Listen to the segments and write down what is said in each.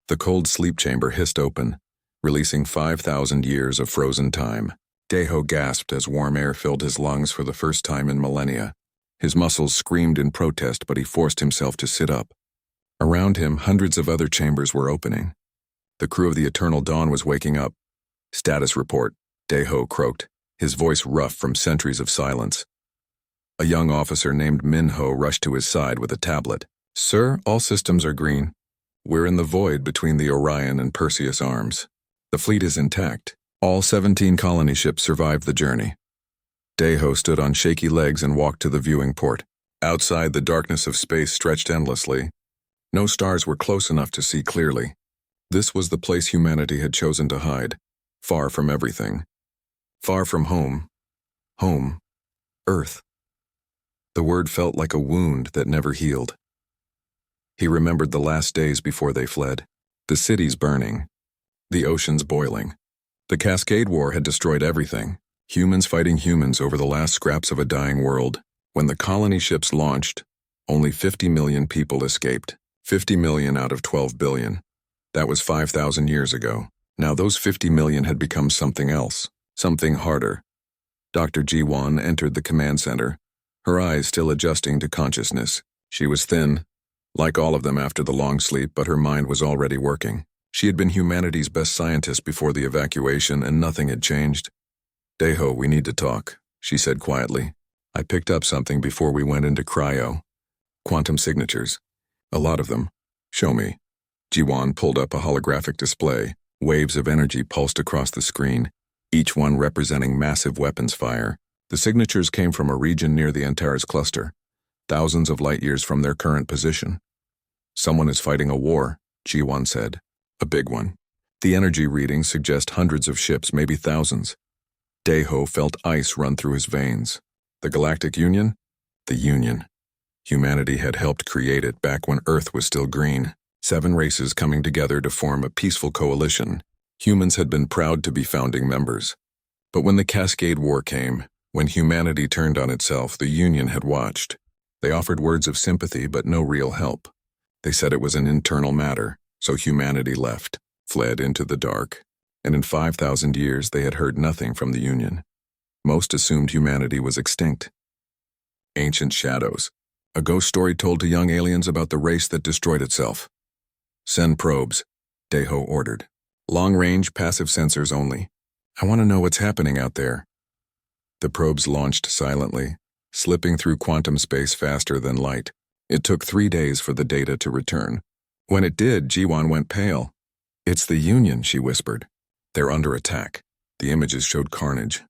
The cold sleep chamber hissed open, releasing 5,000 years of frozen time. Daeho gasped as warm air filled his lungs for the first time in millennia. His muscles screamed in protest, but he forced himself to sit up. Around him, hundreds of other chambers were opening. The crew of the Eternal Dawn was waking up. "Status report," Daeho croaked, his voice rough from centuries of silence. A young officer named Minho rushed to his side with a tablet. "Sir, all systems are green. We're in the void between the Orion and Perseus arms. The fleet is intact. All 17 colony ships survived the journey." Daeho stood on shaky legs and walked to the viewing port. Outside, the darkness of space stretched endlessly. No stars were close enough to see clearly. This was the place humanity had chosen to hide, far from everything. Far from home. Home. Earth. The word felt like a wound that never healed. He remembered the last days before they fled. The cities burning. The oceans boiling. The Cascade War had destroyed everything. Humans fighting humans over the last scraps of a dying world. When the colony ships launched, only 50 million people escaped. 50 million out of 12 billion. That was 5,000 years ago. Now those 50 million had become something else. Something harder. Dr. Ji-won entered the command center, her eyes still adjusting to consciousness. She was thin, like all of them after the long sleep, but her mind was already working. She had been humanity's best scientist before the evacuation, and nothing had changed. "Daeho, we need to talk," she said quietly. "I picked up something before we went into cryo. Quantum signatures. A lot of them. Show me." Ji-won pulled up a holographic display. Waves of energy pulsed across the screen, each one representing massive weapons fire. The signatures came from a region near the Antares cluster, thousands of light years from their current position. "Someone is fighting a war," Ji-won said. "A big one. The energy readings suggest hundreds of ships, maybe thousands." Daeho felt ice run through his veins. The Galactic Union? The Union. Humanity had helped create it back when Earth was still green. 7 races coming together to form a peaceful coalition. Humans had been proud to be founding members. But when the Cascade War came, when humanity turned on itself, the Union had watched. They offered words of sympathy, but no real help. They said it was an internal matter, so humanity left, fled into the dark. And in 5,000 years, they had heard nothing from the Union. Most assumed humanity was extinct. Ancient shadows. A ghost story told to young aliens about the race that destroyed itself. "Send probes," Daeho ordered. "Long-range, passive sensors only. I want to know what's happening out there." The probes launched silently, slipping through quantum space faster than light. It took 3 days for the data to return. When it did, Ji-won went pale. "It's the Union," she whispered. "They're under attack." The images showed carnage.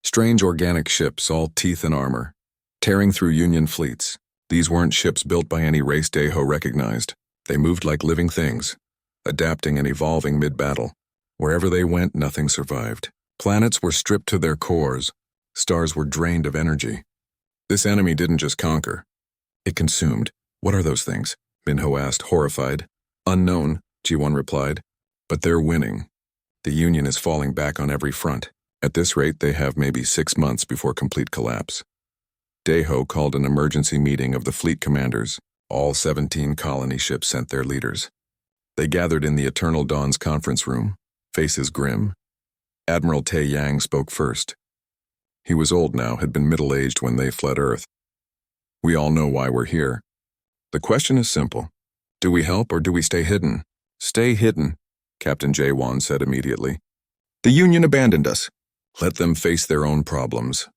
Strange organic ships, all teeth and armor, tearing through Union fleets. These weren't ships built by any race Daeho recognized. They moved like living things, adapting and evolving mid-battle. Wherever they went, nothing survived. Planets were stripped to their cores. Stars were drained of energy. This enemy didn't just conquer. It consumed. "What are those things?" Minho asked, horrified. "Unknown," Ji-won replied. "But they're winning. The Union is falling back on every front. At this rate, they have maybe 6 months before complete collapse." Daeho called an emergency meeting of the fleet commanders. All 17 colony ships sent their leaders. They gathered in the Eternal Dawn's conference room, faces grim. Admiral Tae Yang spoke first. He was old now, had been middle-aged when they fled Earth. "We all know why we're here. The question is simple. Do we help or do we stay hidden?" "Stay hidden," Captain Jae-won said immediately. "The Union abandoned us." "Let them face their own problems.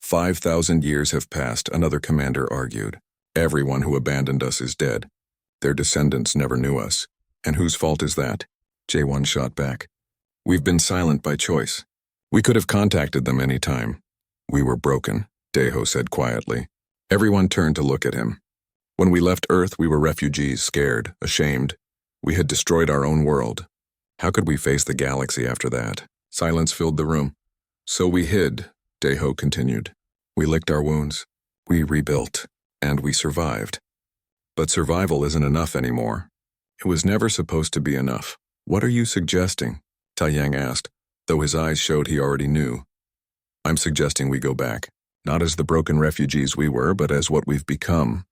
5,000 years have passed," another commander argued. "Everyone who abandoned us is dead. Their descendants never knew us. And whose fault is that?" Jae-won shot back. "We've been silent by choice. We could have contacted them any time." "We were broken," Daeho said quietly. Everyone turned to look at him. "When we left Earth, we were refugees, scared, ashamed. We had destroyed our own world. How could we face the galaxy after that?" Silence filled the room. "So we hid," Daeho continued. "We licked our wounds. We rebuilt. And we survived. But survival isn't enough anymore. It was never supposed to be enough." "What are you suggesting?" Tae Yang asked, though his eyes showed he already knew. "I'm suggesting we go back. Not as the broken refugees we were, but as what we've become."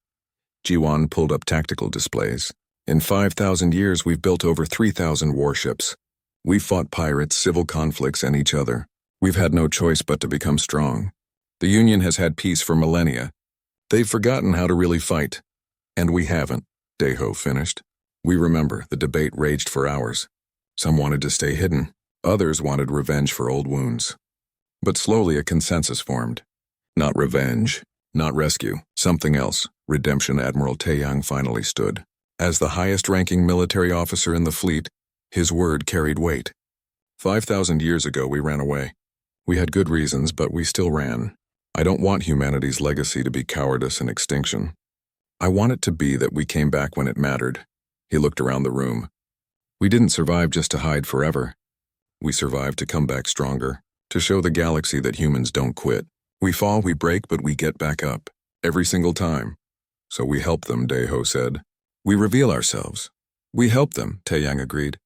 Ji-won pulled up tactical displays. In 5,000 years, we've built over 3,000 warships. We've fought pirates, civil conflicts, and each other. We've had no choice but to become strong. The Union has had peace for millennia. They've forgotten how to really fight. And we haven't, Deho finished. We remember the debate raged for hours. Some wanted to stay hidden. Others wanted revenge for old wounds. But slowly a consensus formed. Not revenge, not rescue, something else. Redemption. Admiral Taeyang finally stood. As the highest-ranking military officer in the fleet, his word carried weight. 5,000 years ago, we ran away. We had good reasons, but we still ran. I don't want humanity's legacy to be cowardice and extinction. I want it to be that we came back when it mattered. He looked around the room. We didn't survive just to hide forever. We survived to come back stronger, to show the galaxy that humans don't quit. We fall, we break, but we get back up. Every single time. So we help them, Deho said. We reveal ourselves. We help them, Taeyang agreed.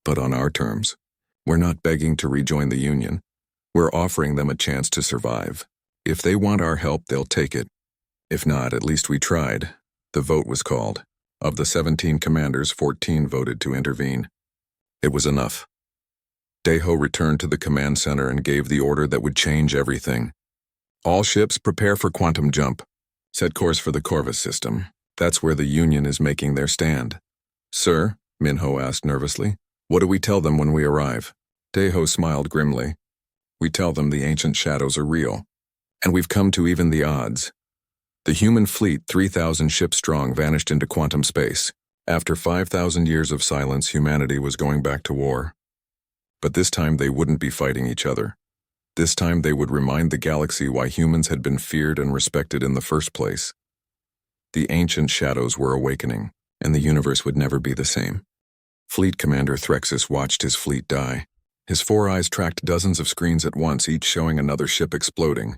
But on our terms. We're not begging to rejoin the Union. We're offering them a chance to survive. If they want our help, they'll take it. If not, at least we tried. The vote was called. Of the 17 commanders, 14 voted to intervene. It was enough. Deho returned to the command center and gave the order that would change everything. All ships prepare for quantum jump. Set course for the Corvus system. That's where the Union is making their stand. Sir, Minho asked nervously, what do we tell them when we arrive? Deho smiled grimly. We tell them the ancient shadows are real. And we've come to even the odds. The human fleet, 3,000 ships strong, vanished into quantum space. After 5,000 years of silence, humanity was going back to war. But this time they wouldn't be fighting each other. This time they would remind the galaxy why humans had been feared and respected in the first place. The ancient shadows were awakening, and the universe would never be the same. Fleet Commander Threxus watched his fleet die. His 4 eyes tracked dozens of screens at once, each showing another ship exploding.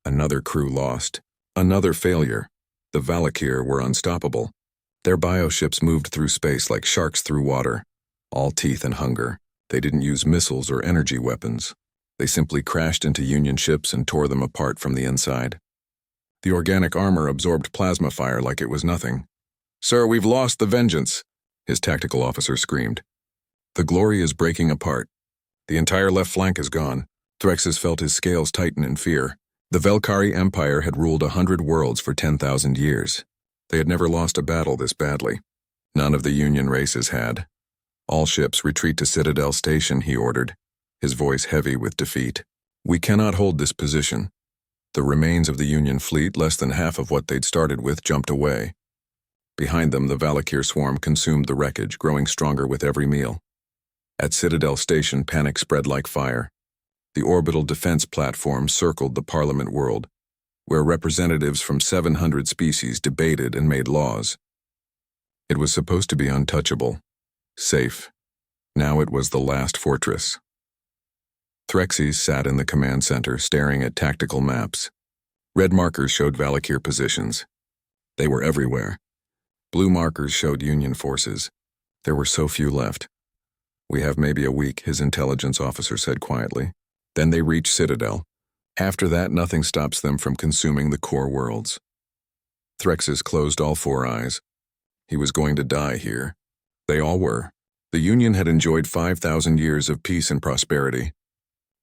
Another crew lost. Another failure. The Valakir were unstoppable. Their bioships moved through space like sharks through water. All teeth and hunger. They didn't use missiles or energy weapons. They simply crashed into Union ships and tore them apart from the inside. The organic armor absorbed plasma fire like it was nothing. Sir, we've lost the Vengeance, his tactical officer screamed. The Glory is breaking apart. The entire left flank is gone. Threxus felt his scales tighten in fear. The Velkari Empire had ruled 100 worlds for 10,000 years. They had never lost a battle this badly. None of the Union races had. All ships retreat to Citadel Station, he ordered, his voice heavy with defeat. We cannot hold this position. The remains of the Union fleet, less than half of what they'd started with, jumped away. Behind them, the Valakir swarm consumed the wreckage, growing stronger with every meal. At Citadel Station, panic spread like fire. The orbital defense platform circled the Parliament world, where representatives from 700 species debated and made laws. It was supposed to be untouchable, safe. Now it was the last fortress. Threxes sat in the command center, staring at tactical maps. Red markers showed Valakir positions. They were everywhere. Blue markers showed Union forces. There were so few left. We have maybe a week, his intelligence officer said quietly. Then they reach Citadel. After that, nothing stops them from consuming the core worlds. Threxes closed all 4 eyes. He was going to die here. They all were. The Union had enjoyed 5,000 years of peace and prosperity.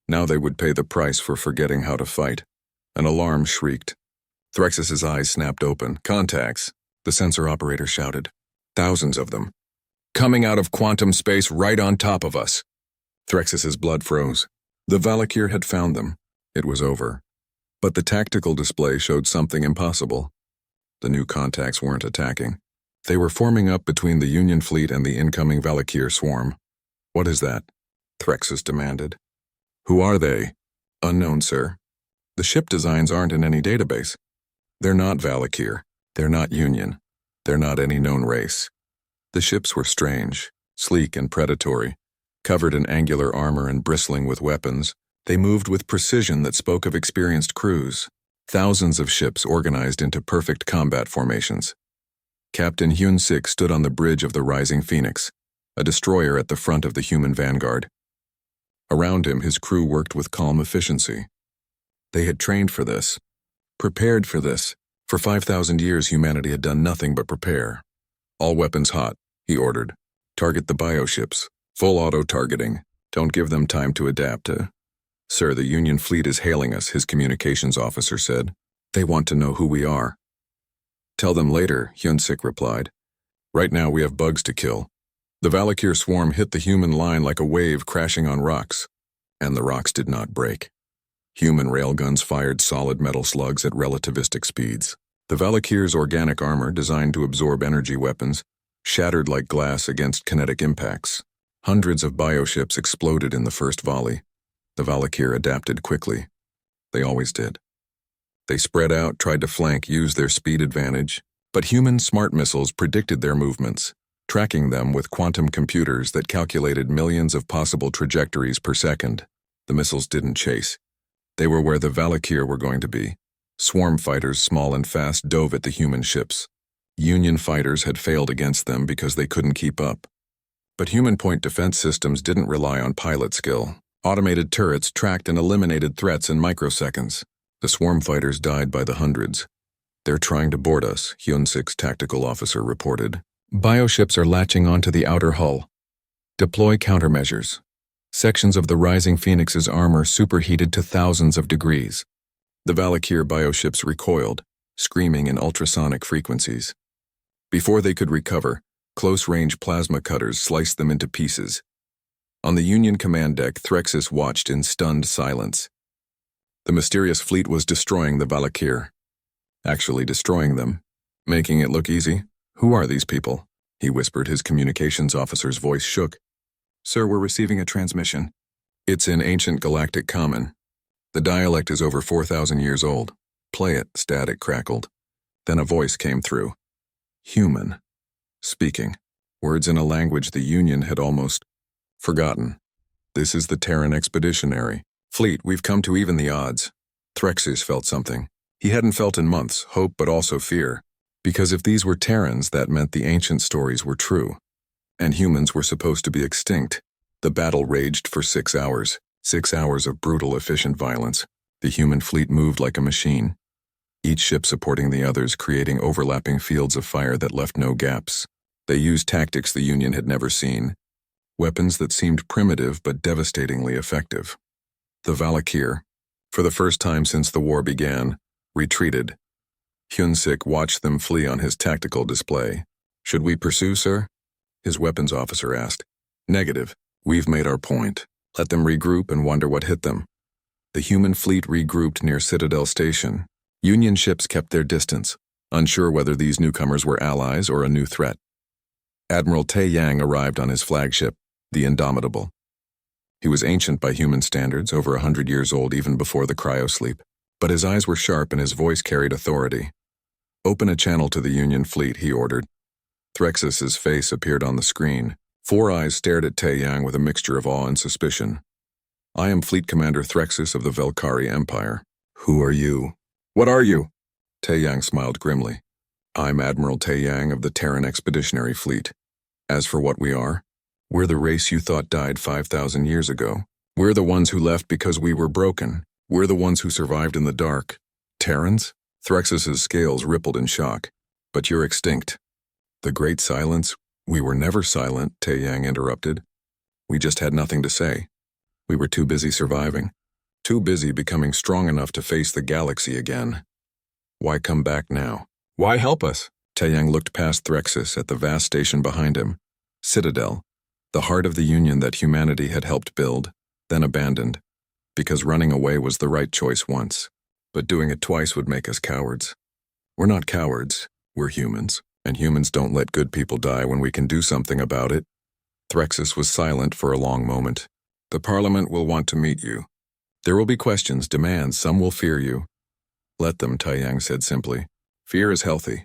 Now they would pay the price for forgetting how to fight. An alarm shrieked. Threxus's eyes snapped open. Contacts, the sensor operator shouted. Thousands of them. Coming out of quantum space right on top of us. Threxus's blood froze. The Valakir had found them. It was over. But the tactical display showed something impossible. The new contacts weren't attacking. They were forming up between the Union fleet and the incoming Valakir swarm. What is that? Threxus demanded. Who are they? Unknown, sir. The ship designs aren't in any database. They're not Valakir. They're not Union. They're not any known race. The ships were strange, sleek and predatory. Covered in angular armor and bristling with weapons, they moved with precision that spoke of experienced crews. Thousands of ships organized into perfect combat formations. Captain Hyun Sik stood on the bridge of the Rising Phoenix, a destroyer at the front of the human vanguard. Around him, his crew worked with calm efficiency. They had trained for this, prepared for this. For 5,000 years, humanity had done nothing but prepare. All weapons hot, he ordered. Target the bioships. Full auto-targeting. Don't give them time to adapt. Sir, the Union fleet is hailing us, his communications officer said. They want to know who we are. Tell them later, Hyun-sik replied. Right now we have bugs to kill. The Valkyr swarm hit the human line like a wave crashing on rocks. And the rocks did not break. Human railguns fired solid metal slugs at relativistic speeds. The Valkyr's organic armor, designed to absorb energy weapons, shattered like glass against kinetic impacts. Hundreds of bioships exploded in the first volley. The Valkyr adapted quickly. They always did. They spread out, tried to flank, used their speed advantage, but human smart missiles predicted their movements, tracking them with quantum computers that calculated millions of possible trajectories per second. The missiles didn't chase. They were where the Valkyr were going to be. Swarm fighters, small and fast, dove at the human ships. Union fighters had failed against them because they couldn't keep up. But human point defense systems didn't rely on pilot skill. Automated turrets tracked and eliminated threats in microseconds. The swarm fighters died by the hundreds. They're trying to board us, Hyun-sik's tactical officer reported. Bioships are latching onto the outer hull. Deploy countermeasures. Sections of the Rising Phoenix's armor superheated to thousands of degrees. The Valkyr bioships recoiled, screaming in ultrasonic frequencies. Before they could recover, close-range plasma cutters sliced them into pieces. On the Union command deck, Threxus watched in stunned silence. The mysterious fleet was destroying the Valkyr. Actually destroying them. Making it look easy. Who are these people? He whispered. His communications officer's voice shook. Sir, we're receiving a transmission. It's in ancient Galactic Common. The dialect is over 4,000 years old. Play it, static crackled. Then a voice came through. Human. Speaking. Words in a language the Union had almost forgotten. This is the Terran Expeditionary Fleet. We've come to even the odds. Threxus felt something. He hadn't felt in months, hope but also fear. Because if these were Terrans, that meant the ancient stories were true. And humans were supposed to be extinct. The battle raged for 6 hours. 6 hours of brutal, efficient violence. The human fleet moved like a machine. Each ship supporting the others, creating overlapping fields of fire that left no gaps. They used tactics the Union had never seen. Weapons that seemed primitive but devastatingly effective. The Valkyr, for the first time since the war began, retreated. Hyun-sik watched them flee on his tactical display. Should we pursue, sir? His weapons officer asked. Negative. We've made our point. Let them regroup and wonder what hit them. The human fleet regrouped near Citadel Station. Union ships kept their distance, unsure whether these newcomers were allies or a new threat. Admiral Tae-yang arrived on his flagship, the Indomitable. He was ancient by human standards, over 100 years old even before the cryosleep, but his eyes were sharp and his voice carried authority. Open a channel to the Union fleet, he ordered. Threxus's face appeared on the screen. 4 eyes stared at Tae-yang with a mixture of awe and suspicion. I am Fleet Commander Threxus of the Velkari Empire. Who are you? What are you? Tae-yang smiled grimly. I'm Admiral Tae-yang of the Terran Expeditionary Fleet. As for what we are, we're the race you thought died 5,000 years ago. We're the ones who left because we were broken. We're the ones who survived in the dark. Terrans? Threxus's scales rippled in shock. But you're extinct. The Great Silence? We were never silent, Tae-yang interrupted. We just had nothing to say. We were too busy surviving. Too busy becoming strong enough to face the galaxy again. Why come back now? Why help us? Tae-yang looked past Threxus at the vast station behind him. Citadel, the heart of the Union that humanity had helped build, then abandoned. Because running away was the right choice once. But doing it twice would make us cowards. We're not cowards, we're humans. And humans don't let good people die when we can do something about it. Threxus was silent for a long moment. The Parliament will want to meet you. There will be questions, demands, some will fear you. Let them, Tae-yang said simply. Fear is healthy.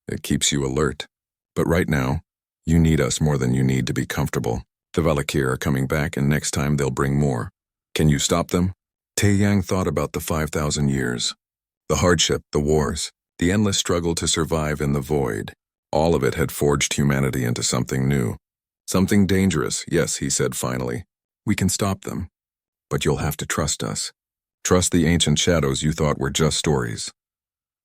It keeps you alert. But right now, you need us more than you need to be comfortable. The Valkyr are coming back and next time they'll bring more. Can you stop them? Tae-yang thought about the 5,000 years. The hardship, the wars, the endless struggle to survive in the void. All of it had forged humanity into something new. Something dangerous, yes, he said finally. We can stop them. But you'll have to trust us. Trust the ancient shadows you thought were just stories.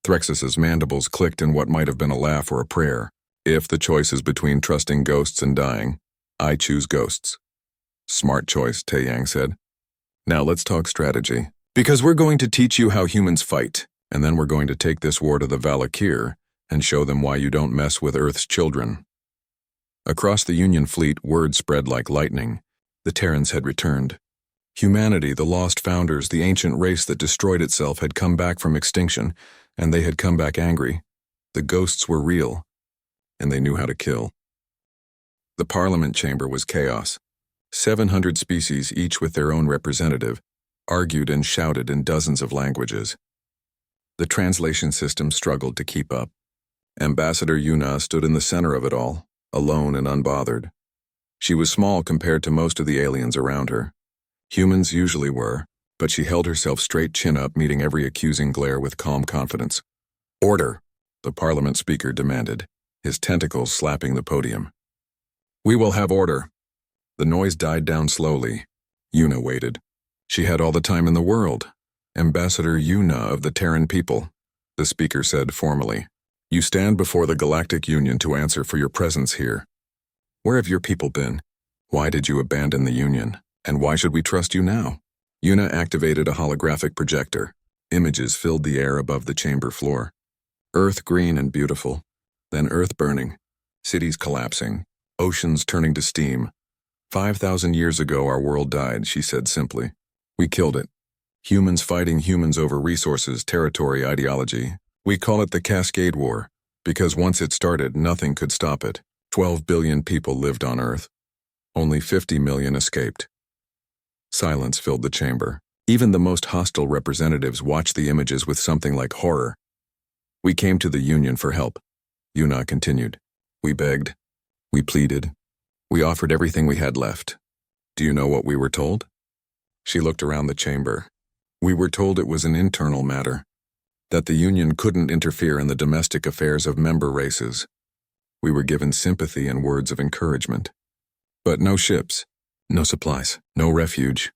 Threxus's mandibles clicked in what might have been a laugh or a prayer. If the choice is between trusting ghosts and dying, I choose ghosts. Smart choice, Taeyang said. Now let's talk strategy. Because we're going to teach you how humans fight, and then we're going to take this war to the Valakir and show them why you don't mess with Earth's children. Across the Union fleet, word spread like lightning. The Terrans had returned. Humanity, the lost founders, the ancient race that destroyed itself, had come back from extinction, and they had come back angry. The ghosts were real, and they knew how to kill. The Parliament chamber was chaos. 700 species, each with their own representative, argued and shouted in dozens of languages. The translation system struggled to keep up. Ambassador Yuna stood in the center of it all, alone and unbothered. She was small compared to most of the aliens around her. Humans usually were, but she held herself straight chin up, meeting every accusing glare with calm confidence. "Order," the Parliament speaker demanded, his tentacles slapping the podium. "We will have order." The noise died down slowly. Yuna waited. She had all the time in the world. "Ambassador Yuna of the Terran people," the speaker said formally. "You stand before the Galactic Union to answer for your presence here. Where have your people been? Why did you abandon the Union? And why should we trust you now?" Yuna activated a holographic projector. Images filled the air above the chamber floor. Earth green and beautiful, then Earth burning, cities collapsing, oceans turning to steam. 5,000 years ago our world died, she said simply. We killed it. Humans fighting humans over resources, territory, ideology. We call it the Cascade War, because once it started, nothing could stop it. 12 billion people lived on Earth. Only 50 million escaped. Silence filled the chamber. Even the most hostile representatives watched the images with something like horror. "We came to the Union for help," Yuna continued. "We begged. We pleaded. We offered everything we had left. Do you know what we were told?" She looked around the chamber. "We were told it was an internal matter, that the Union couldn't interfere in the domestic affairs of member races. We were given sympathy and words of encouragement. But no ships, no supplies, no refuge.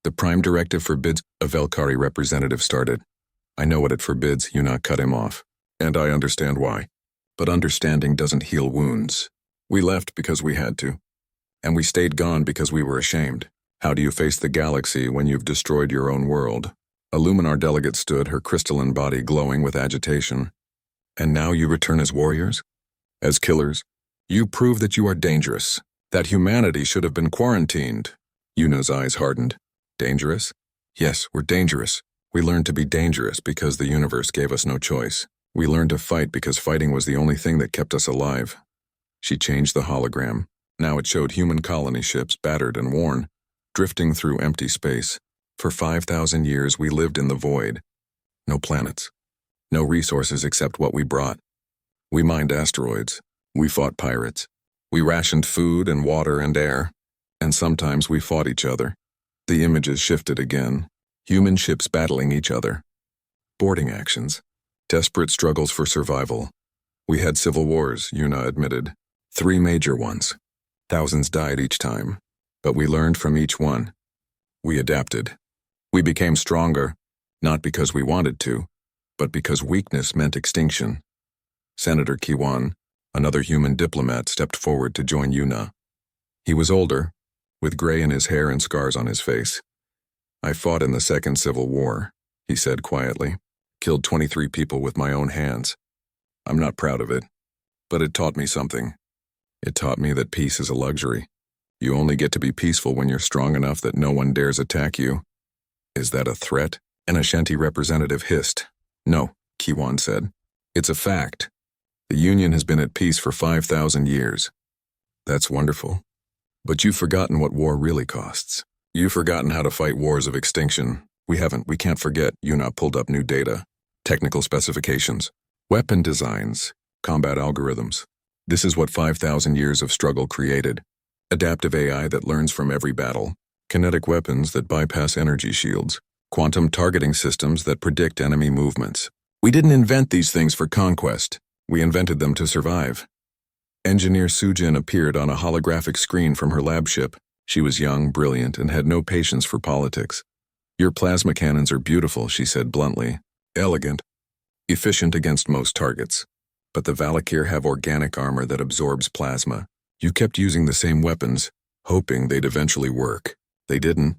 The Prime Directive forbids," a Velkari representative started. "I know what it forbids," Yuna cut him off. "And I understand why. But understanding doesn't heal wounds. We left because we had to. And we stayed gone because we were ashamed. How do you face the galaxy when you've destroyed your own world?" A Luminar delegate stood, her crystalline body glowing with agitation. "And now you return as warriors? As killers? You prove that you are dangerous. That humanity should have been quarantined." Yuna's eyes hardened. "Dangerous? Yes, we're dangerous. We learned to be dangerous because the universe gave us no choice. We learned to fight because fighting was the only thing that kept us alive." She changed the hologram. Now it showed human colony ships, battered and worn, drifting through empty space. For 5,000 years we lived in the void. No planets. No resources except what we brought. We mined asteroids. We fought pirates. We rationed food and water and air. And sometimes we fought each other. The images shifted again. Human ships battling each other. Boarding actions. Desperate struggles for survival. We had civil wars, Yuna admitted. 3 major ones. Thousands died each time. But we learned from each one. We adapted. We became stronger, not because we wanted to, but because weakness meant extinction. Senator Kiwan, another human diplomat, stepped forward to join Yuna. He was older, with gray in his hair and scars on his face. "I fought in the Second Civil War," he said quietly. "Killed 23 people with my own hands. I'm not proud of it, but it taught me something. It taught me that peace is a luxury. You only get to be peaceful when you're strong enough that no one dares attack you." "Is that a threat?" an Ashanti representative hissed. "No," Kiwan said. "It's a fact. The Union has been at peace for 5,000 years. That's wonderful. But you've forgotten what war really costs. You've forgotten how to fight wars of extinction. We haven't. We can't forget." Yuna pulled up new data. Technical specifications. Weapon designs. Combat algorithms. This is what 5,000 years of struggle created. Adaptive AI that learns from every battle. Kinetic weapons that bypass energy shields. Quantum targeting systems that predict enemy movements. We didn't invent these things for conquest. We invented them to survive. Engineer Sujin appeared on a holographic screen from her lab ship. She was young, brilliant, and had no patience for politics. "Your plasma cannons are beautiful," she said bluntly. "Elegant. Efficient against most targets. But the Valakir have organic armor that absorbs plasma. You kept using the same weapons, hoping they'd eventually work. They didn't.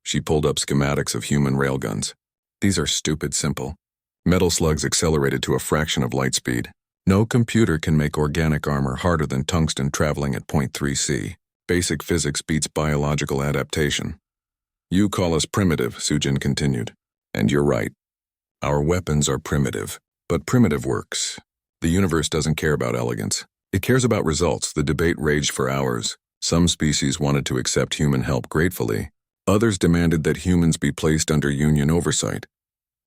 She pulled up schematics of human railguns. These are stupid simple. Metal slugs accelerated to a fraction of light speed. No computer can make organic armor harder than tungsten traveling at 0.3 C. Basic physics beats biological adaptation. You call us primitive, Sujin continued. And you're right. Our weapons are primitive. But primitive works. The universe doesn't care about elegance. It cares about results. The debate raged for hours. Some species wanted to accept human help gratefully. Others demanded that humans be placed under Union oversight.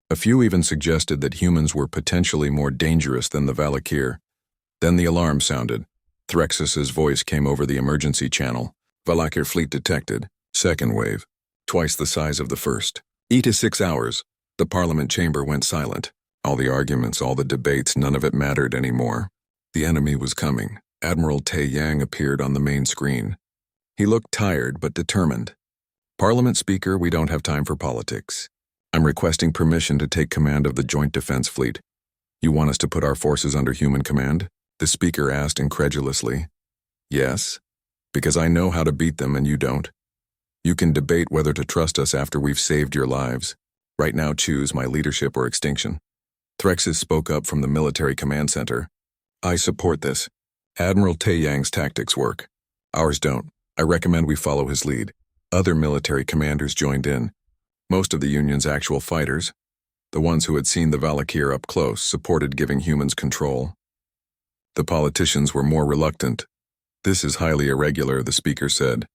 A few even suggested that humans were potentially more dangerous than the Valakir. Then the alarm sounded. Threxus's voice came over the emergency channel. Valakir fleet detected. Second wave. Twice the size of the first. 8 to 6 hours. The parliament chamber went silent. All the arguments, all the debates, none of it mattered anymore. The enemy was coming. Admiral Tae Yang appeared on the main screen. He looked tired but determined. Parliament Speaker, we don't have time for politics. I'm requesting permission to take command of the Joint Defense Fleet. You want us to put our forces under human command? The Speaker asked incredulously. Yes, because I know how to beat them and you don't. You can debate whether to trust us after we've saved your lives. Right now choose my leadership or extinction. Threxus spoke up from the military command center. I support this. Admiral Tae Yang's tactics work. Ours don't. I recommend we follow his lead. Other military commanders joined in. Most of the Union's actual fighters, the ones who had seen the Valakir up close, supported giving humans control. The politicians were more reluctant. This is highly irregular, the speaker said.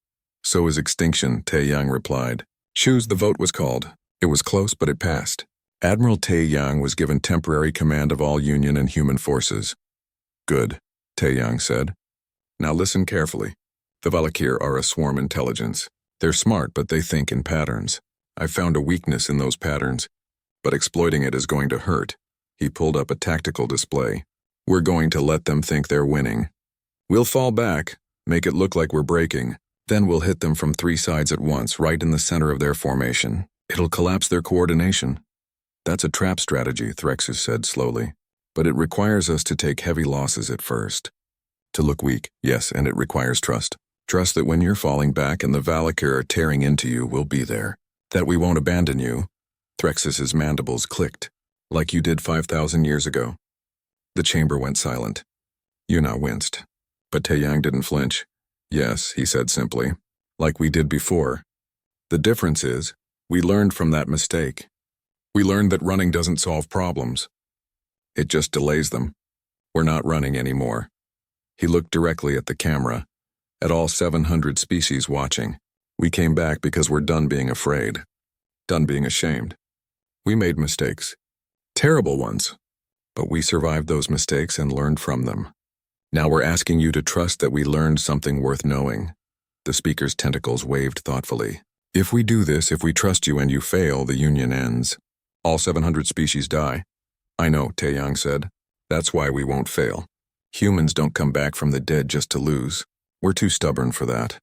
So is extinction, Tae Yang replied. Choose, the vote was called. It was close, but it passed. Admiral Tae Yang was given temporary command of all Union and human forces. Good, Tae Yang said. Now listen carefully. The Valakir are a swarm intelligence. They're smart, but they think in patterns. I found a weakness in those patterns, but exploiting it is going to hurt. He pulled up a tactical display. We're going to let them think they're winning. We'll fall back, make it look like we're breaking. Then we'll hit them from 3 sides at once, right in the center of their formation. It'll collapse their coordination. That's a trap strategy, Threxus said slowly. But it requires us to take heavy losses at first. To look weak, yes, and it requires trust. Trust that when you're falling back and the Valakir are tearing into you, we'll be there. That we won't abandon you. Threxus's mandibles clicked, like you did 5,000 years ago. The chamber went silent. Yuna winced. But Tae Yang didn't flinch. Yes, he said simply, like we did before. The difference is, we learned from that mistake. We learned that running doesn't solve problems. It just delays them. We're not running anymore. He looked directly at the camera, at all 700 species watching. We came back because we're done being afraid. Done being ashamed. We made mistakes. Terrible ones. But we survived those mistakes and learned from them. Now we're asking you to trust that we learned something worth knowing. The speaker's tentacles waved thoughtfully. If we do this, if we trust you and you fail, the Union ends. All 700 species die. I know, Tae Yang said. That's why we won't fail. Humans don't come back from the dead just to lose. We're too stubborn for that.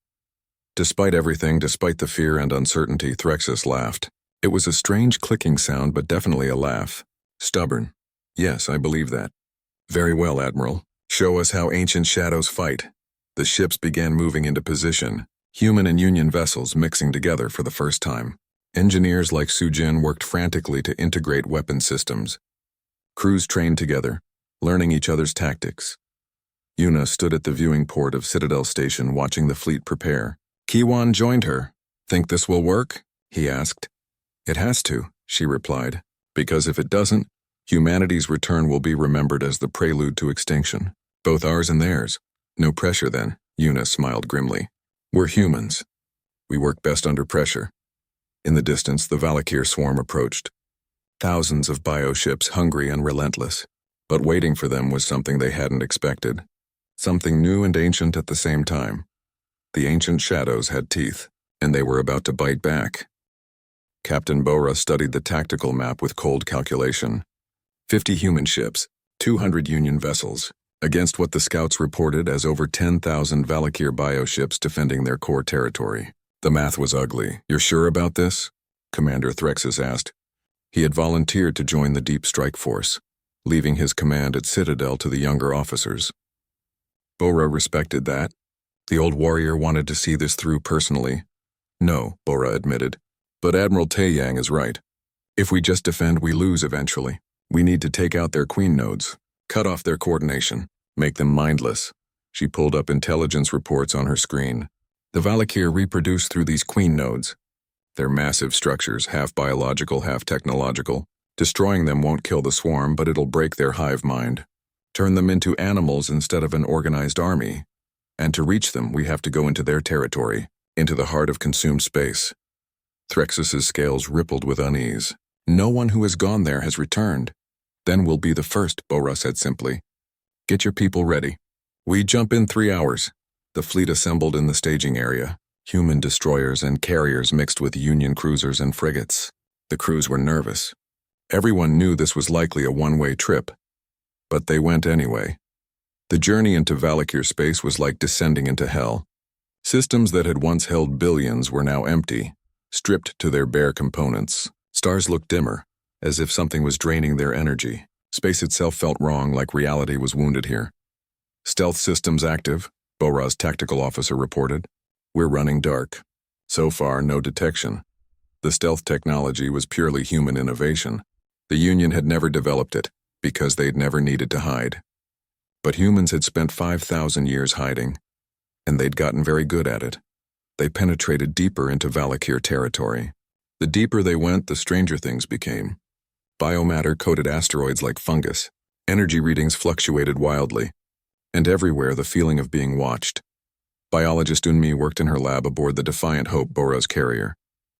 Despite everything, despite the fear and uncertainty, Threxus laughed. It was a strange clicking sound, but definitely a laugh. Stubborn. Yes, I believe that. Very well, Admiral. Show us how ancient shadows fight. The ships began moving into position, human and Union vessels mixing together for the first time. Engineers like Sujin worked frantically to integrate weapon systems. Crews trained together, learning each other's tactics. Yuna stood at the viewing port of Citadel Station watching the fleet prepare. Kiwan joined her. Think this will work? He asked. It has to, she replied, because if it doesn't, humanity's return will be remembered as the prelude to extinction. Both ours and theirs. No pressure then, Yuna smiled grimly. We're humans. We work best under pressure. In the distance, the Valakir swarm approached. Thousands of bioships, hungry and relentless. But waiting for them was something they hadn't expected. Something new and ancient at the same time. The ancient shadows had teeth, and they were about to bite back. Captain Bora studied the tactical map with cold calculation. 50 human ships, 200 Union vessels, against what the scouts reported as over 10,000 Valakir bioships defending their core territory. The math was ugly. You're sure about this? Commander Threxus asked. He had volunteered to join the Deep Strike Force. leaving his command at Citadel to the younger officers. Bora respected that. The old warrior wanted to see this through personally. No, Bora admitted. But Admiral Taeyang is right. If we just defend, we lose eventually. We need to take out their queen nodes, cut off their coordination, make them mindless. She pulled up intelligence reports on her screen. The Valakir reproduce through these queen nodes. They're massive structures, half biological, half technological. Destroying them won't kill the swarm, but it'll break their hive mind. Turn them into animals instead of an organized army. And to reach them, we have to go into their territory, into the heart of consumed space. Threxus's scales rippled with unease. No one who has gone there has returned. Then we'll be the first, Bora said simply. Get your people ready. We jump in 3 hours. The fleet assembled in the staging area. Human destroyers and carriers mixed with Union cruisers and frigates. The crews were nervous. Everyone knew this was likely a one-way trip. But they went anyway. The journey into Valakir space was like descending into hell. Systems that had once held billions were now empty, stripped to their bare components. Stars looked dimmer, as if something was draining their energy. Space itself felt wrong, like reality was wounded here. Stealth systems active, Bora's tactical officer reported. We're running dark. So far, no detection. The stealth technology was purely human innovation. The Union had never developed it, because they'd never needed to hide. But humans had spent 5,000 years hiding, and they'd gotten very good at it. They penetrated deeper into Valakir territory. The deeper they went, the stranger things became. Biomatter coated asteroids like fungus. Energy readings fluctuated wildly. And everywhere, the feeling of being watched. Biologist Unmi worked in her lab aboard the Defiant Hope Bora's carrier.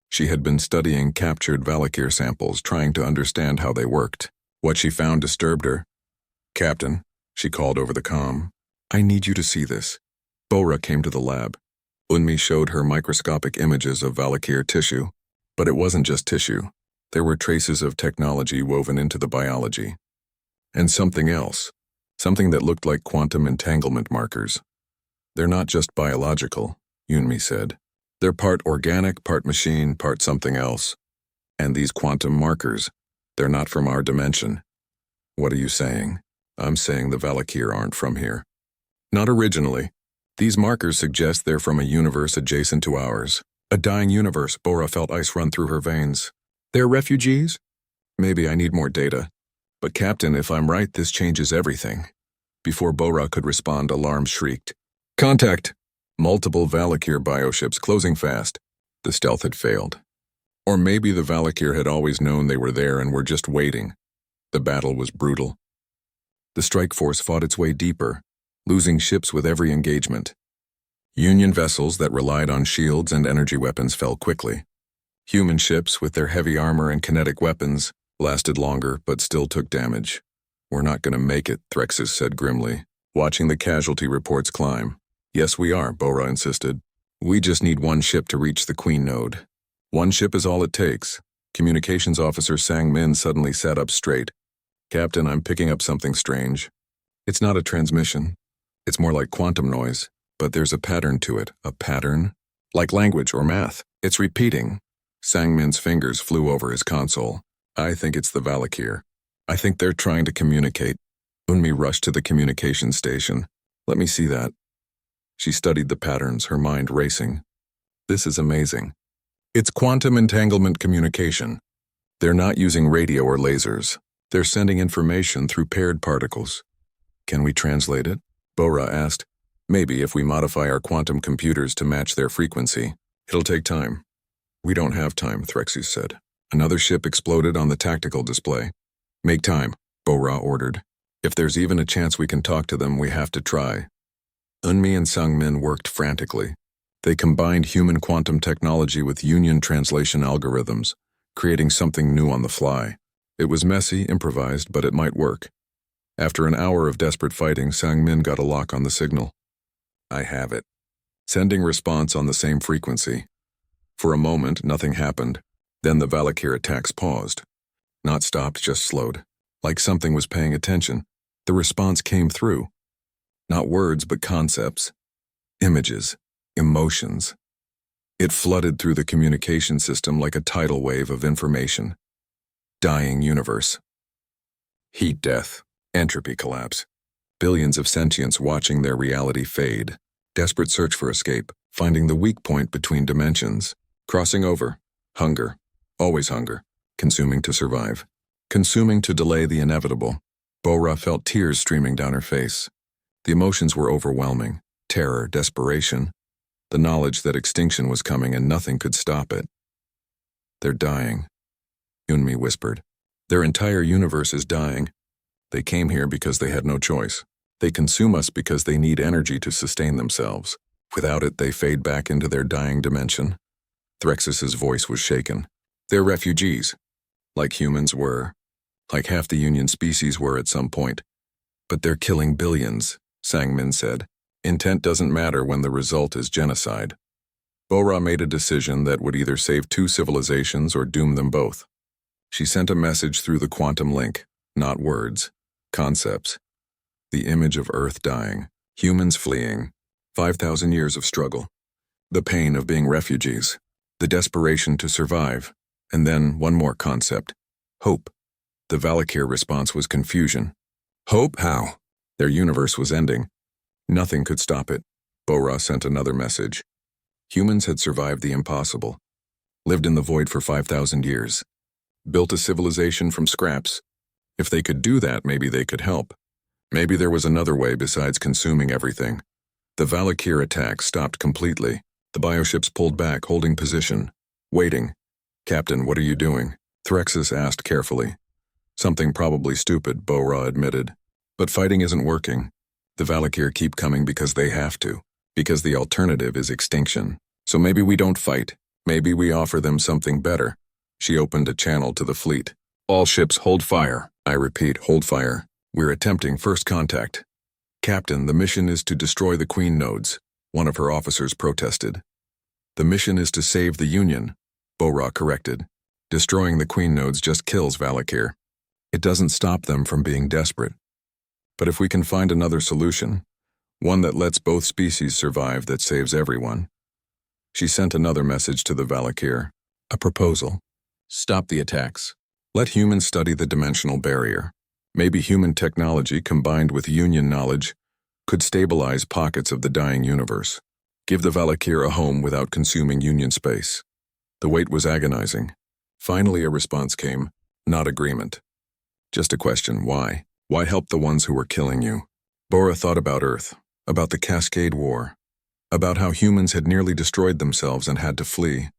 She had been studying captured Valakir samples, trying to understand how they worked. What she found disturbed her. Captain, she called over the comm. I need you to see this. Bora came to the lab. Unmi showed her microscopic images of Valakir tissue. But it wasn't just tissue. There were traces of technology woven into the biology. And something else. Something that looked like quantum entanglement markers. They're not just biological, Unmi said. They're part organic, part machine, part something else. And these quantum markers, they're not from our dimension. What are you saying? I'm saying the Valakir aren't from here. Not originally. These markers suggest they're from a universe adjacent to ours. A dying universe. Bora felt ice run through her veins. They're refugees? Maybe I need more data. But Captain, if I'm right, this changes everything. Before Bora could respond, alarms shrieked. Contact! Multiple Valakir bioships closing fast. The stealth had failed. Or maybe the Valakir had always known they were there and were just waiting. The battle was brutal. The strike force fought its way deeper, losing ships with every engagement. Union vessels that relied on shields and energy weapons fell quickly. Human ships with their heavy armor and kinetic weapons lasted longer but still took damage. We're not going to make it, Threxus said grimly, watching the casualty reports climb. Yes, we are, Bora insisted. We just need one ship to reach the Queen Node. One ship is all it takes. Communications officer Sang Min suddenly sat up straight. Captain, I'm picking up something strange. It's not a transmission. It's more like quantum noise, but there's a pattern to it. A pattern? Like language or math. It's repeating. Sang Min's fingers flew over his console. I think it's the Valakir. I think they're trying to communicate. Unmi rushed to the communication station. Let me see that. She studied the patterns, her mind racing. This is amazing. It's quantum entanglement communication. They're not using radio or lasers. They're sending information through paired particles. Can we translate it? Bora asked. Maybe if we modify our quantum computers to match their frequency. It'll take time. We don't have time, Threxus said. Another ship exploded on the tactical display. Make time, Bora ordered. If there's even a chance we can talk to them, we have to try. Unmi and Sang Min worked frantically. They combined human quantum technology with Union translation algorithms, creating something new on the fly. It was messy, improvised, but it might work. After an hour of desperate fighting, Sang Min got a lock on the signal. I have it. Sending response on the same frequency. For a moment, nothing happened. Then the Valakir attacks paused. Not stopped, just slowed. Like something was paying attention. The response came through. Not words, but concepts. Images. Emotions. It flooded through the communication system like a tidal wave of information. Dying universe. Heat death, entropy collapse. Billions of sentients watching their reality fade. Desperate search for escape, finding the weak point between dimensions. Crossing over. Hunger. Always hunger. Consuming to survive. Consuming to delay the inevitable. Bora felt tears streaming down her face. The emotions were overwhelming. Terror, desperation. The knowledge that extinction was coming and nothing could stop it. They're dying, Yunmi whispered. Their entire universe is dying. They came here because they had no choice. They consume us because they need energy to sustain themselves. Without it, they fade back into their dying dimension. Threxus's voice was shaken. They're refugees. Like humans were. Like half the Union species were at some point. But they're killing billions, Sangmin said. Intent doesn't matter when the result is genocide. Bora made a decision that would either save two civilizations or doom them both. She sent a message through the quantum link, not words, concepts. The image of Earth dying, humans fleeing, 5,000 years of struggle. The pain of being refugees, the desperation to survive, and then one more concept, hope. The Valakir response was confusion. Hope? How? Their universe was ending. Nothing could stop it. Bora sent another message. Humans had survived the impossible, lived in the void for 5,000 years, built a civilization from scraps. If they could do that, maybe they could help. Maybe there was another way besides consuming everything. The Valakir attack stopped completely. The bioships pulled back, holding position, waiting. Captain, what are you doing? Threxus asked carefully. Something probably stupid, Bora admitted. But fighting isn't working. The Valakir keep coming because they have to. Because the alternative is extinction. So maybe we don't fight. Maybe we offer them something better. She opened a channel to the fleet. All ships hold fire. I repeat, hold fire. We're attempting first contact. Captain, the mission is to destroy the Queen nodes, one of her officers protested. The mission is to save the Union, Bora corrected. Destroying the Queen nodes just kills Valakir. It doesn't stop them from being desperate. But if we can find another solution, one that lets both species survive, that saves everyone. She sent another message to the Valakir. A proposal. Stop the attacks. Let humans study the dimensional barrier. Maybe human technology combined with Union knowledge could stabilize pockets of the dying universe. Give the Valakir a home without consuming Union space. The wait was agonizing. Finally a response came, not agreement. Just a question, why? Why help the ones who were killing you? Bora thought about Earth, about the Cascade War, about how humans had nearly destroyed themselves and had to flee.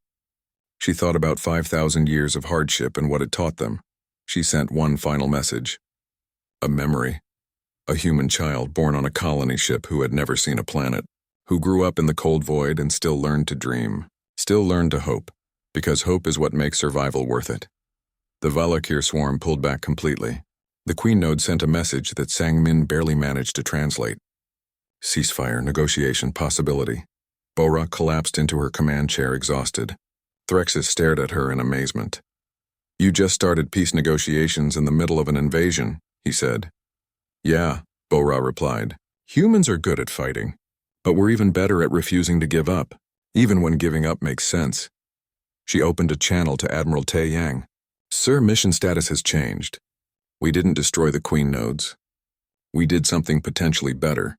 She thought about 5,000 years of hardship and what it taught them. She sent one final message. A memory. A human child born on a colony ship who had never seen a planet, who grew up in the cold void and still learned to dream, still learned to hope, because hope is what makes survival worth it. The Valakir swarm pulled back completely. The Queen node sent a message that Sangmin barely managed to translate. Ceasefire, negotiation, possibility. Bora collapsed into her command chair, exhausted. Threxus stared at her in amazement. You just started peace negotiations in the middle of an invasion, he said. Yeah, Bora replied. Humans are good at fighting, but we're even better at refusing to give up, even when giving up makes sense. She opened a channel to Admiral Tae Yang. Sir, mission status has changed. We didn't destroy the Queen nodes. We did something potentially better,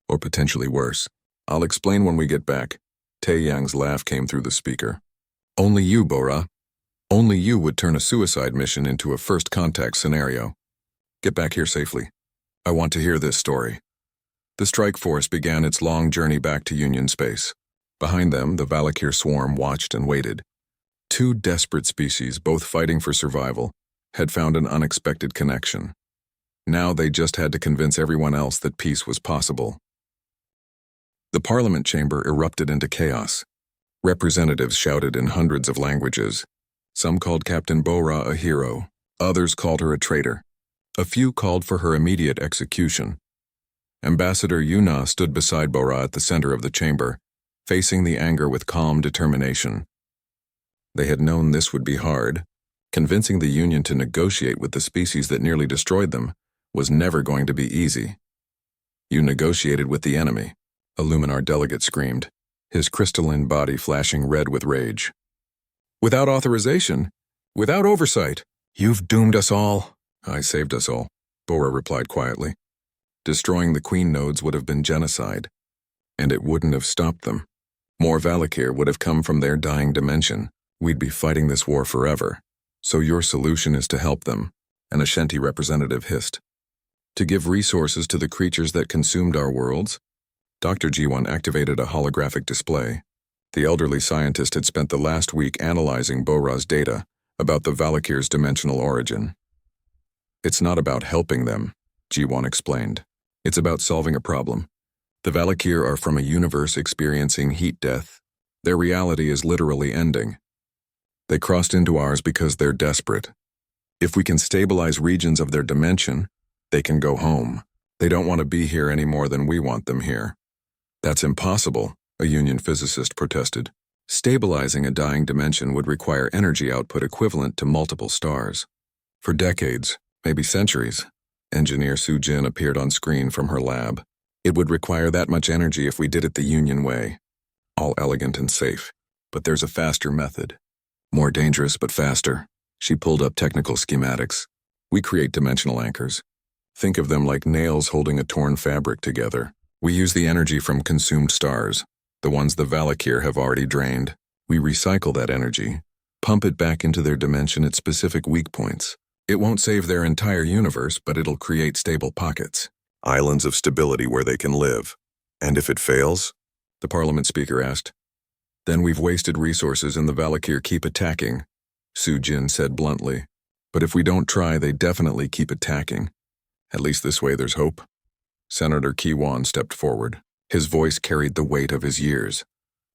or potentially worse. I'll explain when we get back. Tae Yang's laugh came through the speaker. Only you, Bora. Only you would turn a suicide mission into a first contact scenario. Get back here safely. I want to hear this story. The strike force began its long journey back to Union space. Behind them, the Valakir swarm watched and waited. Two desperate species, both fighting for survival, had found an unexpected connection. Now they just had to convince everyone else that peace was possible. The Parliament chamber erupted into chaos. Representatives shouted in hundreds of languages. Some called Captain Bora a hero. Others called her a traitor. A few called for her immediate execution. Ambassador Yuna stood beside Bora at the center of the chamber, facing the anger with calm determination. They had known this would be hard. Convincing the Union to negotiate with the species that nearly destroyed them was never going to be easy. You negotiated with the enemy, a Luminar delegate screamed, his crystalline body flashing red with rage. Without authorization, without oversight, you've doomed us all, I saved us all, Bora replied quietly. Destroying the queen nodes would have been genocide, and it wouldn't have stopped them. More Valakir would have come from their dying dimension. We'd be fighting this war forever. So your solution is to help them, an Ashanti representative hissed. To give resources to the creatures that consumed our worlds? Dr. G1 activated a holographic display. The elderly scientist had spent the last week analyzing Bora's data about the Valakir's dimensional origin. It's not about helping them, G1 explained. It's about solving a problem. The Valakir are from a universe experiencing heat death. Their reality is literally ending. They crossed into ours because they're desperate. If we can stabilize regions of their dimension, they can go home. They don't want to be here any more than we want them here. That's impossible, a Union physicist protested. Stabilizing a dying dimension would require energy output equivalent to multiple stars. For decades, maybe centuries, Engineer Su Jin appeared on screen from her lab. It would require that much energy if we did it the Union way. All elegant and safe. But there's a faster method. More dangerous but faster. She pulled up technical schematics. We create dimensional anchors. Think of them like nails holding a torn fabric together. We use the energy from consumed stars, the ones the Valakir have already drained. We recycle that energy, pump it back into their dimension at specific weak points. It won't save their entire universe, but it'll create stable pockets. Islands of stability where they can live. And if it fails? The parliament speaker asked. Then we've wasted resources and the Valakir keep attacking, Su Jin said bluntly. But if we don't try, they definitely keep attacking. At least this way there's hope. Senator Kiwan stepped forward. His voice carried the weight of his years,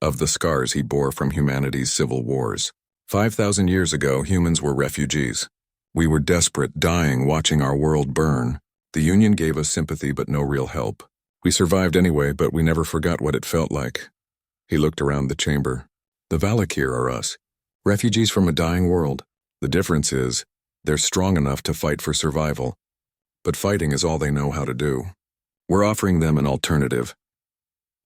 of the scars he bore from humanity's civil wars. 5,000 years ago, humans were refugees. We were desperate, dying, watching our world burn. The Union gave us sympathy but no real help. We survived anyway, but we never forgot what it felt like. He looked around the chamber. The Valakir are us, refugees from a dying world. The difference is, they're strong enough to fight for survival. But fighting is all they know how to do. We're offering them an alternative.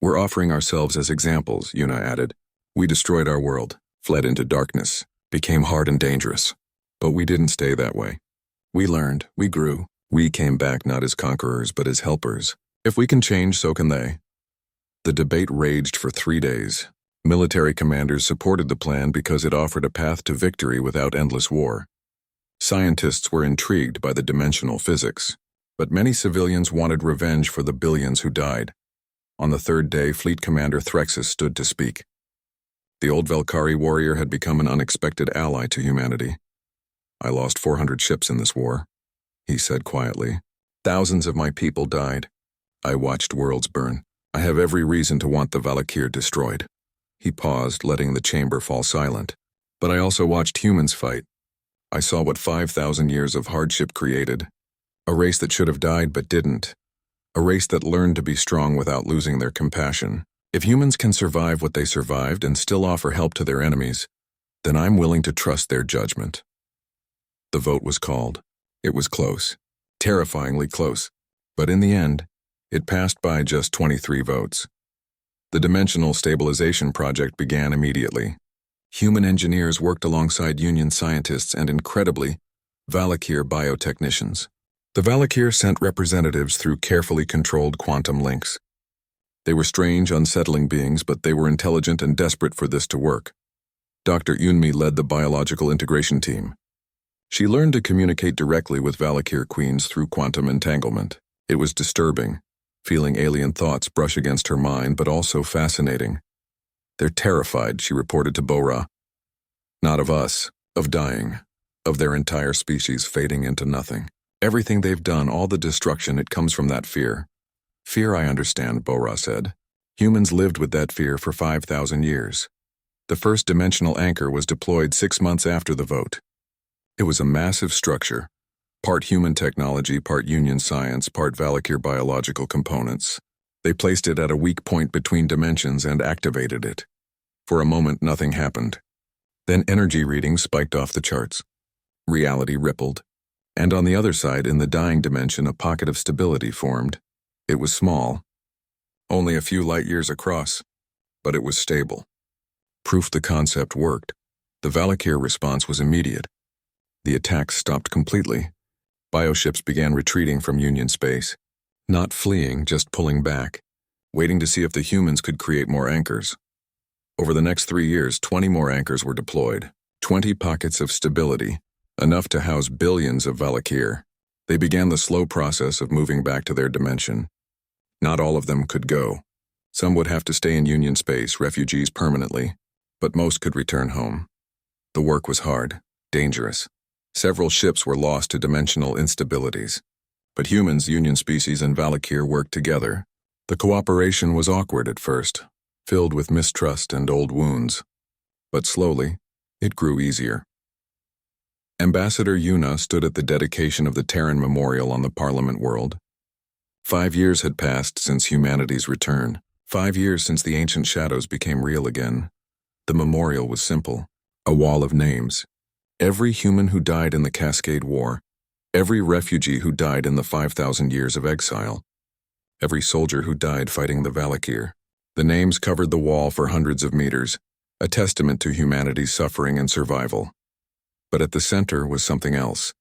We're offering ourselves as examples, Yuna added. We destroyed our world, fled into darkness, became hard and dangerous. But we didn't stay that way. We learned, we grew. We came back not as conquerors, but as helpers. If we can change, so can they. The debate raged for 3 days. Military commanders supported the plan because it offered a path to victory without endless war. Scientists were intrigued by the dimensional physics, but many civilians wanted revenge for the billions who died. On the third day, Fleet Commander Threxus stood to speak. The old Velkari warrior had become an unexpected ally to humanity. I lost 400 ships in this war, he said quietly. Thousands of my people died. I watched worlds burn. I have every reason to want the Valakir destroyed. He paused, letting the chamber fall silent. But I also watched humans fight. I saw what 5,000 years of hardship created. A race that should have died but didn't. A race that learned to be strong without losing their compassion. If humans can survive what they survived and still offer help to their enemies, then I'm willing to trust their judgment. The vote was called. It was close. Terrifyingly close. But in the end, it passed by just 23 votes. The Dimensional Stabilization Project began immediately. Human engineers worked alongside Union scientists and, incredibly, Valakir biotechnicians. The Valakir sent representatives through carefully controlled quantum links. They were strange, unsettling beings, but they were intelligent and desperate for this to work. Dr. Yunmi led the biological integration team. She learned to communicate directly with Valakir queens through quantum entanglement. It was disturbing, feeling alien thoughts brush against her mind, but also fascinating. They're terrified, she reported to Bora. Not of us, of dying, of their entire species fading into nothing. Everything they've done, all the destruction, it comes from that fear. Fear, I understand, Bora said. Humans lived with that fear for 5,000 years. The first dimensional anchor was deployed 6 months after the vote. It was a massive structure, part human technology, part Union science, part Valakir biological components. They placed it at a weak point between dimensions and activated it. For a moment, nothing happened. Then energy readings spiked off the charts. Reality rippled. And on the other side, in the dying dimension, a pocket of stability formed. It was small, only a few light years across, but it was stable. Proof the concept worked. The Valakir response was immediate. The attacks stopped completely. Bioships began retreating from Union space. Not fleeing, just pulling back, waiting to see if the humans could create more anchors. Over the next 3 years, 20 more anchors were deployed. 20 pockets of stability, enough to house billions of Valakir. They began the slow process of moving back to their dimension. Not all of them could go. Some would have to stay in Union space, refugees permanently, but most could return home. The work was hard, dangerous. Several ships were lost to dimensional instabilities. But humans, Union species, and Valakir worked together. The cooperation was awkward at first, filled with mistrust and old wounds. But slowly, it grew easier. Ambassador Yuna stood at the dedication of the Terran Memorial on the Parliament world. 5 years had passed since humanity's return. 5 years since the ancient shadows became real again. The memorial was simple, a wall of names. Every human who died in the Cascade War, every refugee who died in the 5,000 years of exile, every soldier who died fighting the Valakir. The names covered the wall for hundreds of meters, a testament to humanity's suffering and survival. But at the center was something else.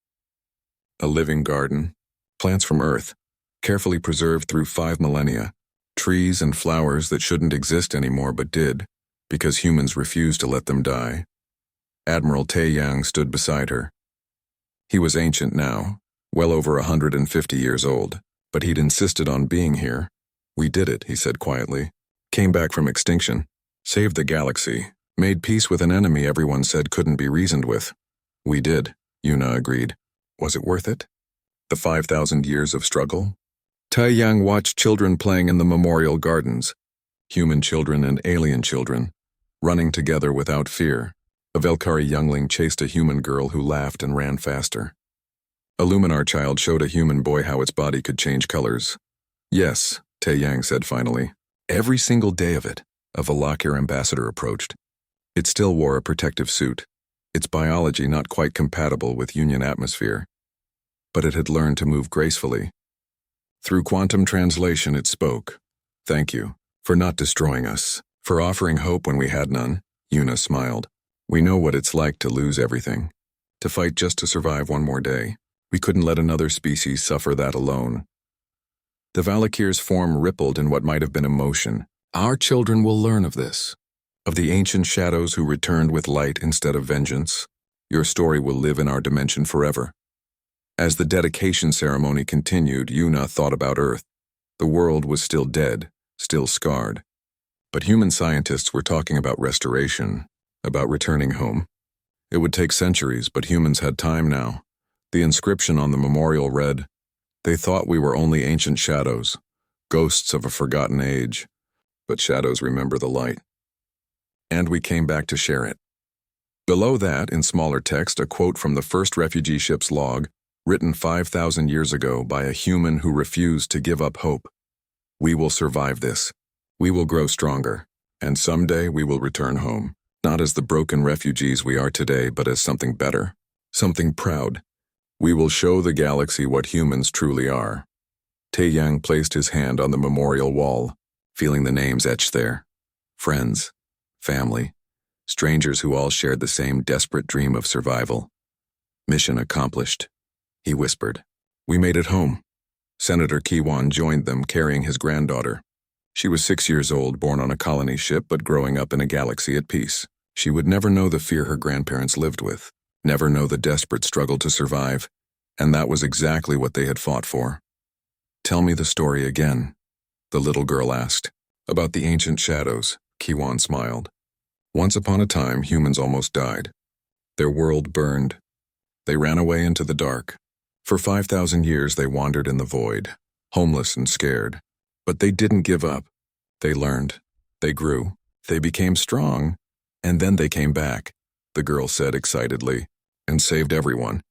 A living garden, plants from Earth, carefully preserved through 5 millennia, trees and flowers that shouldn't exist anymore but did, because humans refused to let them die. Admiral Taeyang stood beside her. He was ancient now, well over 150 years old, but he'd insisted on being here. We did it, he said quietly. Came back from extinction, saved the galaxy, made peace with an enemy everyone said couldn't be reasoned with. We did, Yuna agreed. Was it worth it? The 5,000 years of struggle? Taeyang watched children playing in the memorial gardens, human children and alien children, running together without fear. A Velkari youngling chased a human girl who laughed and ran faster. A Luminar child showed a human boy how its body could change colors. Yes, Taeyang said finally. Every single day of it, a Valakir ambassador approached. It still wore a protective suit, its biology not quite compatible with Union atmosphere. But it had learned to move gracefully. Through quantum translation it spoke. Thank you, for not destroying us, for offering hope when we had none. Yuna smiled. We know what it's like to lose everything, to fight just to survive one more day. We couldn't let another species suffer that alone. The Valakir's form rippled in what might have been emotion. Our children will learn of this, of the ancient shadows who returned with light instead of vengeance. Your story will live in our dimension forever. As the dedication ceremony continued, Yuna thought about Earth. The world was still dead, still scarred. But human scientists were talking about restoration, about returning home. It would take centuries, but humans had time now. The inscription on the memorial read, "They thought we were only ancient shadows, ghosts of a forgotten age, but shadows remember the light. And we came back to share it." Below that, in smaller text, a quote from the first refugee ship's log, written 5,000 years ago by a human who refused to give up hope. We will survive this. We will grow stronger, and someday we will return home. Not as the broken refugees we are today, but as something better, something proud. We will show the galaxy what humans truly are. Taeyang placed his hand on the memorial wall, feeling the names etched there. Friends, family, strangers who all shared the same desperate dream of survival. Mission accomplished, he whispered. We made it home. Senator Kiwan joined them, carrying his granddaughter. She was 6 years old, born on a colony ship, but growing up in a galaxy at peace. She would never know the fear her grandparents lived with, never know the desperate struggle to survive, and that was exactly what they had fought for. Tell me the story again, the little girl asked. About the ancient shadows, Kiwan smiled. Once upon a time, humans almost died. Their world burned. They ran away into the dark. For 5,000 years they wandered in the void, homeless and scared. But they didn't give up. They learned. They grew. They became strong. And then they came back, the girl said excitedly, and saved everyone.